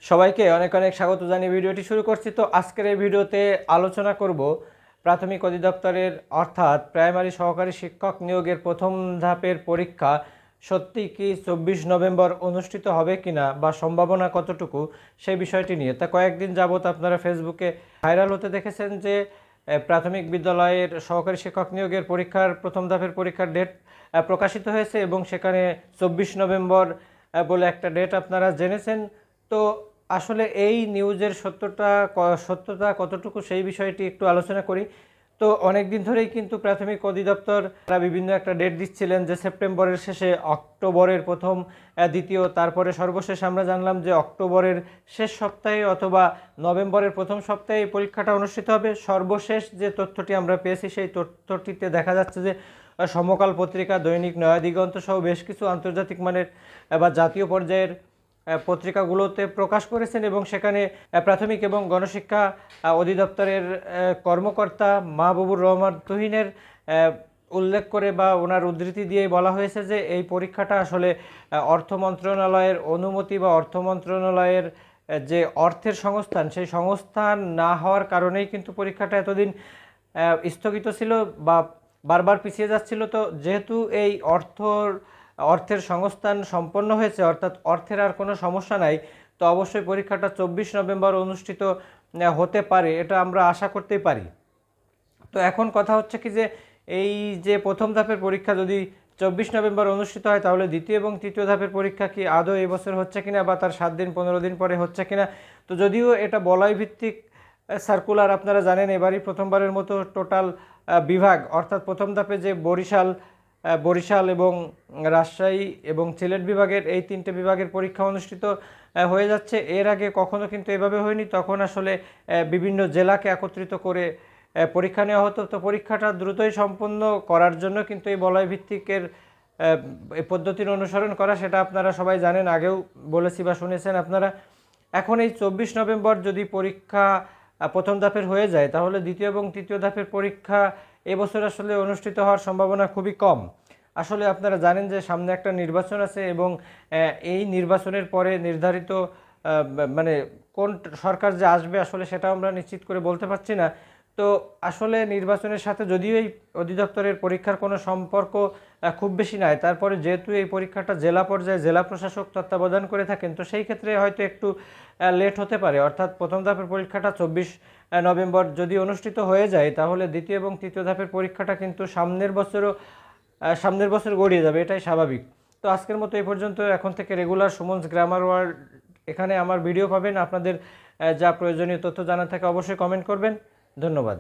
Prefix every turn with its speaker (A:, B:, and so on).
A: সবাইকে অনেক অনেক স্বাগত জানিয়ে ভিডিওটি শুরু করছি। তো আজকের এই ভিডিওতে আলোচনা করব প্রাথমিক অধিদপ্তরের অর্থাৎ প্রাইমারি সহকারী শিক্ষক নিয়োগের প্রথম ধাপের পরীক্ষা সত্যি কি 24 নভেম্বর অনুষ্ঠিত হবে কিনা বা সম্ভাবনা কতটুকু সেই বিষয়টি নিয়ে। তা কয়েকদিন যাবত আপনারা ফেসবুকে ভাইরাল হতে দেখেছেন যে প্রাথমিক বিদ্যালয়ের সহকারী শিক্ষক নিয়োগের পরীক্ষার প্রথম ধাপের পরীক্ষার ডেট প্রকাশিত হয়েছে এবং সেখানে 24 নভেম্বর বলে একটা ডেট আপনারা জেনেছেন। তো আসলে এই নিউজের সত্যতা কতটুকু সেই বিষয়টি একটু আলোচনা করি। তো অনেক দিন ধরেই কিন্তু প্রাথমিক অধিদপ্তর তারা বিভিন্ন একটা ডেট দিচ্ছিলেন যে সেপ্টেম্বরের শেষে, অক্টোবরের প্রথম, দ্বিতীয়, তারপরে সর্বশেষ আমরা জানলাম যে অক্টোবরের শেষ সপ্তাহে অথবা নভেম্বরের প্রথম সপ্তাহে এই পরীক্ষাটা অনুষ্ঠিত হবে। সর্বশেষ যে তথ্যটি আমরা পেয়েছি সেই তথ্যটিতে দেখা যাচ্ছে যে সমকাল পত্রিকা, দৈনিক নয়া দিগন্ত সহ বেশ কিছু আন্তর্জাতিক মানের বা জাতীয় পর্যায়ের পত্রিকাগুলোতে প্রকাশ করেছেন এবং সেখানে প্রাথমিক এবং গণশিক্ষা অধিদপ্তরের কর্মকর্তা মাহবুবুর রহমান তুহিনের উল্লেখ করে বা ওনার উদ্ধৃতি দিয়ে বলা হয়েছে যে এই পরীক্ষাটা আসলে অর্থ মন্ত্রণালয়ের অনুমতি বা অর্থ মন্ত্রণালয়ের যে অর্থের সংস্থান সেই সংস্থান না হওয়ার কারণেই কিন্তু পরীক্ষাটা এতদিন স্থগিত ছিল বা বারবার পিছিয়ে যাচ্ছিল। তো যেহেতু এই অর্থের সংস্থান সম্পন্ন হয়েছে, অর্থাৎ অর্থের আর কোনো সমস্যা নাই, তো অবশ্যই পরীক্ষাটা 24 নভেম্বর অনুষ্ঠিত হতে পারে, এটা আমরা আশা করতেই পারি। তো এখন কথা হচ্ছে কি যে এই যে প্রথম ধাপের পরীক্ষা যদি 24 নভেম্বর অনুষ্ঠিত হয় তাহলে দ্বিতীয় এবং তৃতীয় ধাপের পরীক্ষা কি আদৌ এবছর হচ্ছে কিনা বা তার 7 দিন 15 দিন পরে হচ্ছে কিনা। তো যদিও এটা বলয় ভিত্তিক সার্কুলার, আপনারা জানেন এবারই প্রথমবারের মতো টোটাল বিভাগ অর্থাৎ প্রথম ধাপে যে বরিশাল এবং রাজশাহী এবং সিলেট বিভাগের এই 3টে বিভাগের পরীক্ষা অনুষ্ঠিত হয়ে যাচ্ছে। এর আগে কখনো কিন্তু এভাবে হয়নি, তখন আসলে বিভিন্ন জেলাকে একত্রিত করে পরীক্ষা নেওয়া হতো। তো পরীক্ষাটা দ্রুতই সম্পন্ন করার জন্য কিন্তু এই বলয় ভিত্তিকের এই পদ্ধতির অনুসরণ করা, সেটা আপনারা সবাই জানেন, আগেও বলেছি বা শুনেছেন আপনারা। এখন এই 24 নভেম্বর যদি পরীক্ষা প্রথম ধাপের হয়ে যায় তাহলে দ্বিতীয় এবং তৃতীয় ধাপের পরীক্ষা এবছর আসলে অনুষ্ঠিত হওয়ার সম্ভাবনা খুবই কম। আসলে আপনারা জানেন যে সামনে একটা নির্বাচন আছে এবং এই নির্বাচনের পরে নির্ধারিত মানে কোন সরকার যে আসবে আসলে সেটা আমরা নিশ্চিত করে বলতে পারছি না। তো আসলে নির্বাচনের সাথে যদিও এই অধিদপ্তরের পরীক্ষার কোনো সম্পর্ক খুব বেশি নাই, তারপরে যেহেতু এই পরীক্ষাটা জেলা পর্যায়ে জেলা প্রশাসক তত্ত্বাবধান করে থাকেন, তো সেই ক্ষেত্রে হয়তো একটু লেট হতে পারে। অর্থাৎ প্রথম ধাপের পরীক্ষাটা 24 নভেম্বর যদি অনুষ্ঠিত হয়ে যায় তাহলে দ্বিতীয় এবং তৃতীয় ধাপের পরীক্ষাটা কিন্তু সামনের বছর গড়িয়ে যাবে, এটাই স্বাভাবিক। তো আজকের মতো এই পর্যন্ত। এখন থেকে রেগুলার সুমনস গ্রামার ওয়ার্ল্ড এখানে আমার ভিডিও পাবেন। আপনাদের যা প্রয়োজনীয় তথ্য জানা থাকে অবশ্যই কমেন্ট করবেন। ধন্যবাদ।